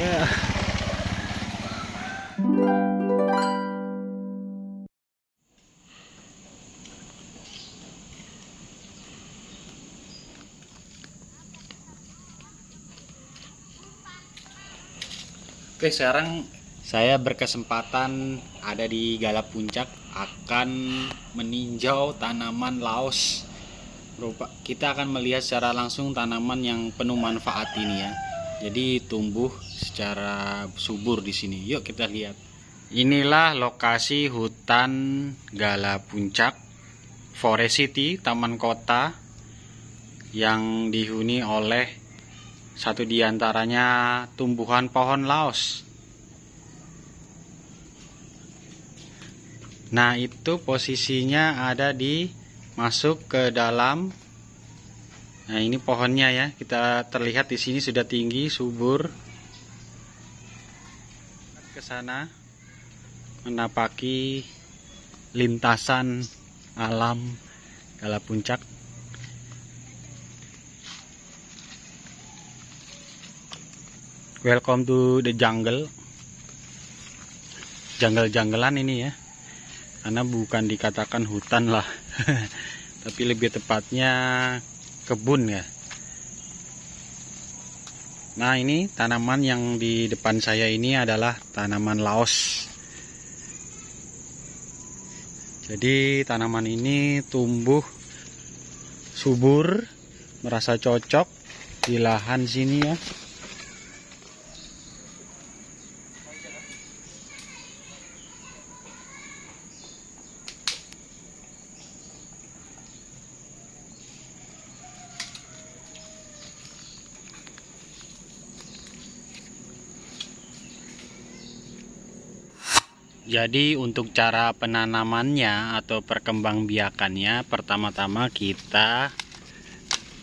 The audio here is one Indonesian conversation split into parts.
Ya. Oke, sekarang saya berkesempatan ada di Gala Puncak akan meninjau tanaman laos. Kita akan melihat secara langsung tanaman yang penuh manfaat ini ya. Jadi tumbuh secara subur di sini. Yuk kita lihat. Inilah lokasi hutan Gala Puncak, Forest City, taman kota yang dihuni oleh satu diantaranya tumbuhan pohon laos. Nah, itu posisinya ada di masuk ke dalam. Nah, ini pohonnya ya. Kita terlihat di sini sudah tinggi, subur. Ke sana menapaki lintasan alam Gala Puncak. Welcome to the jungle. Jungle-junglean ini ya. Karena bukan dikatakan hutan lah. Tapi lebih tepatnya kebun ya. Nah, ini tanaman yang di depan saya ini adalah tanaman laos. Jadi tanaman ini tumbuh subur, merasa cocok di lahan sini ya. Jadi untuk cara penanamannya atau perkembangbiakannya, pertama-tama kita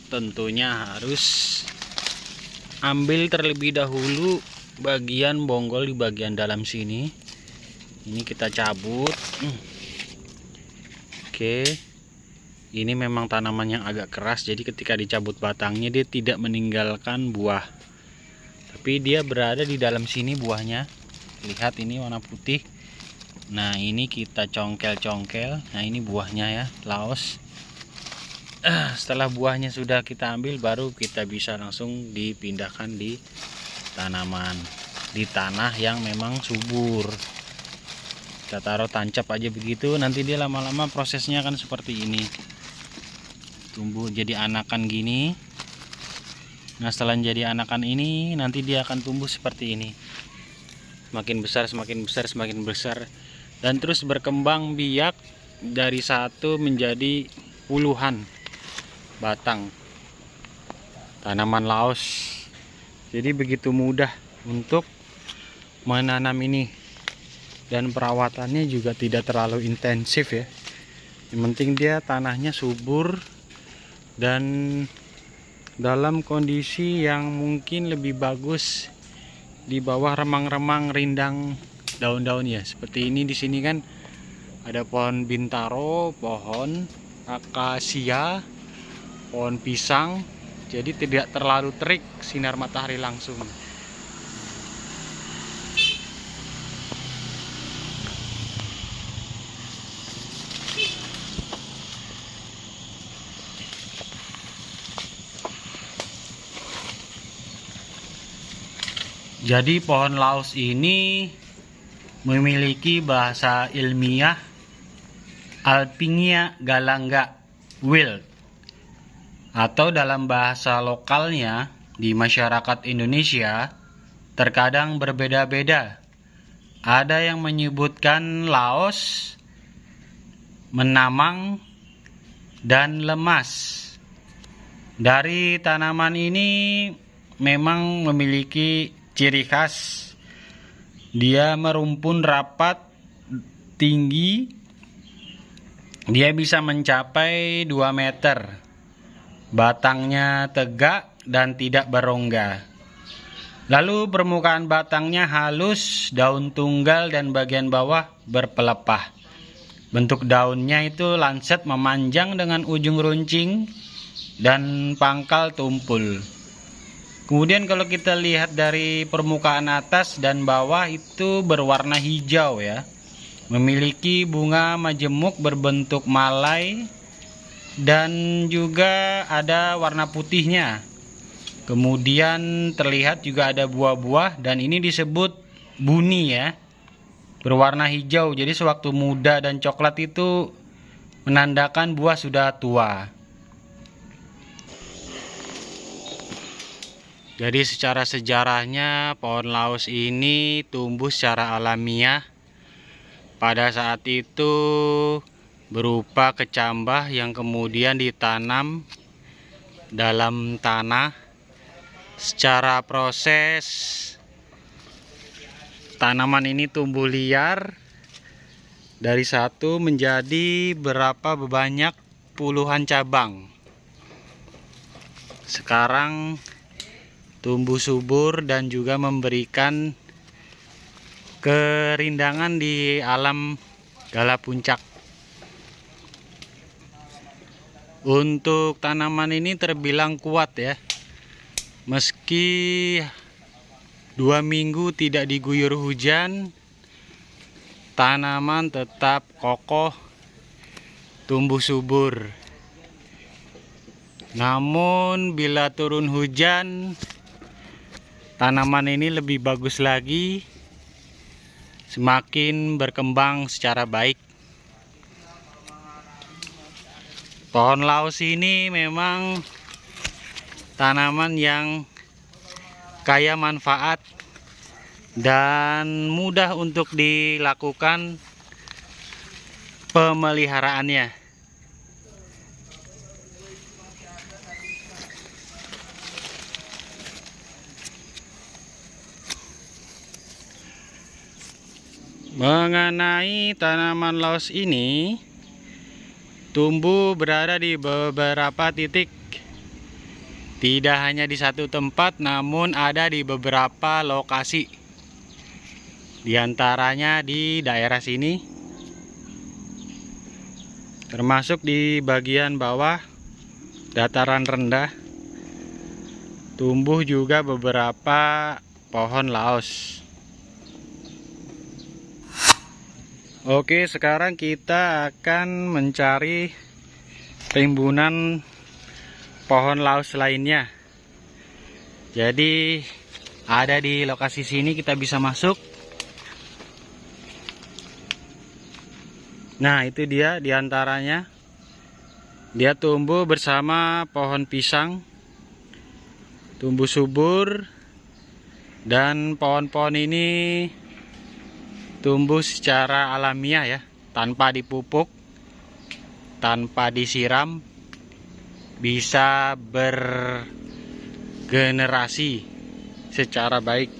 tentunya harus ambil terlebih dahulu bagian bonggol di bagian dalam sini. Ini kita cabut. Oke. Ini memang tanaman yang agak keras, jadi ketika dicabut batangnya dia tidak meninggalkan buah. Tapi dia berada di dalam sini buahnya. Lihat ini warna putih. Nah, ini kita congkel-congkel. Nah, ini buahnya ya, laos. Setelah buahnya sudah kita ambil, baru kita bisa langsung dipindahkan di tanaman, di tanah yang memang subur. Kita taruh tancap aja begitu, nanti dia lama-lama prosesnya akan seperti ini. Tumbuh jadi anakan gini. Nah, setelah jadi anakan ini, nanti dia akan tumbuh seperti ini. Semakin besar, semakin besar, semakin besar. Dan terus berkembang biak dari satu menjadi puluhan batang tanaman laos. Jadi begitu mudah untuk menanam ini, dan perawatannya juga tidak terlalu intensif ya. Yang penting dia tanahnya subur dan dalam kondisi yang mungkin lebih bagus di bawah remang-remang rindang daun-daunnya. Seperti ini di sini kan ada pohon bintaro, pohon akasia, pohon pisang. Jadi tidak terlalu terik sinar matahari langsung. Jadi pohon laos ini memiliki bahasa ilmiah Alpinia galanga wild, atau dalam bahasa lokalnya di masyarakat Indonesia terkadang berbeda-beda. Ada yang menyebutkan laos, menamang, dan lemas. Dari tanaman ini memang memiliki ciri khas. Dia merumpun rapat, tinggi. Dia bisa mencapai 2 meter. Batangnya tegak dan tidak berongga. Lalu permukaan batangnya halus, daun tunggal dan bagian bawah berpelepah. Bentuk daunnya itu lancet memanjang dengan ujung runcing dan pangkal tumpul. Kemudian kalau kita lihat dari permukaan atas dan bawah itu berwarna hijau ya. Memiliki bunga majemuk berbentuk malai dan juga ada warna putihnya. Kemudian terlihat juga ada buah-buah dan ini disebut buni ya. Berwarna hijau. Jadi sewaktu muda dan coklat itu menandakan buah sudah tua. Jadi secara sejarahnya pohon laos ini tumbuh secara alamiah. Pada saat itu berupa kecambah yang kemudian ditanam dalam tanah. Secara proses tanaman ini tumbuh liar dari satu menjadi berapa banyak puluhan cabang. Sekarang tumbuh subur dan juga memberikan kerindangan di alam Gala Puncak. Untuk tanaman ini terbilang kuat ya. Meski 2 minggu tidak diguyur hujan, tanaman tetap kokoh, tumbuh subur. Namun bila turun hujan, tanaman ini lebih bagus lagi, semakin berkembang secara baik. Pohon laos ini memang tanaman yang kaya manfaat dan mudah untuk dilakukan pemeliharaannya. Mengenai tanaman laos ini, tumbuh berada di beberapa titik. Tidak hanya di satu tempat, namun ada di beberapa lokasi. Di antaranya di daerah sini, termasuk di bagian bawah, dataran rendah, tumbuh juga beberapa pohon laos. Oke, sekarang kita akan mencari rimbunan pohon laos lainnya. Jadi ada di lokasi sini, kita bisa masuk. Nah, itu dia diantaranya. Dia tumbuh bersama pohon pisang, tumbuh subur, dan pohon-pohon ini tumbuh secara alamiah ya, tanpa dipupuk, tanpa disiram, bisa bergenerasi secara baik.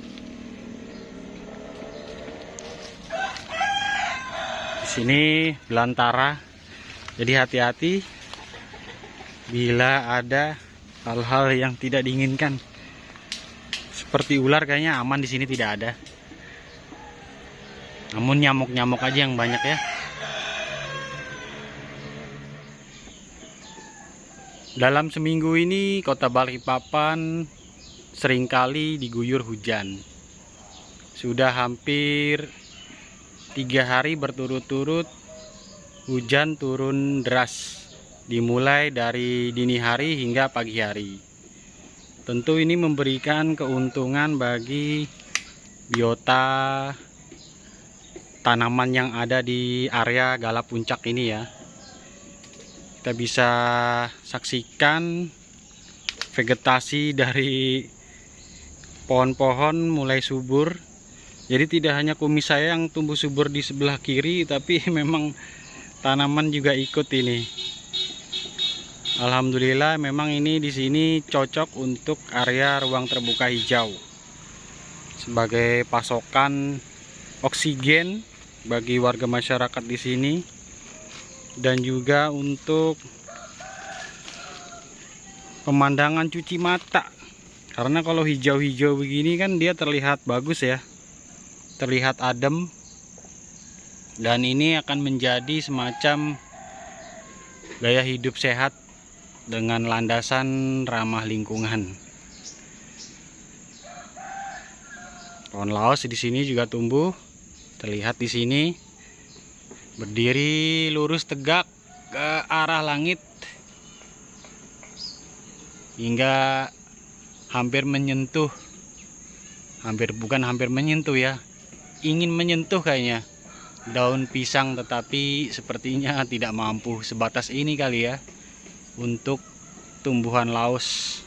Di sini belantara, jadi hati-hati bila ada hal-hal yang tidak diinginkan. Seperti ular kayaknya aman di sini tidak ada. Namun nyamuk-nyamuk aja yang banyak ya. Dalam seminggu ini kota Balikpapan seringkali diguyur hujan. Sudah hampir 3 hari berturut-turut hujan turun deras, dimulai dari dini hari hingga pagi hari. Tentu ini memberikan keuntungan bagi biota tanaman yang ada di area Gala Puncak ini ya. Kita bisa saksikan vegetasi dari pohon-pohon mulai subur. Jadi tidak hanya kumis saya yang tumbuh subur di sebelah kiri, tapi memang tanaman juga ikut ini. Alhamdulillah memang ini di sini cocok untuk area ruang terbuka hijau sebagai pasokan oksigen bagi warga masyarakat di sini, dan juga untuk pemandangan cuci mata. Karena kalau hijau-hijau begini kan dia terlihat bagus ya, terlihat adem, dan ini akan menjadi semacam gaya hidup sehat dengan landasan ramah lingkungan. Pohon laos di sini juga tumbuh. Terlihat di sini berdiri lurus tegak ke arah langit hingga hampir menyentuh, hampir menyentuh ya, ingin menyentuh kayaknya daun pisang, tetapi sepertinya tidak mampu. Sebatas ini kali ya untuk tumbuhan laos.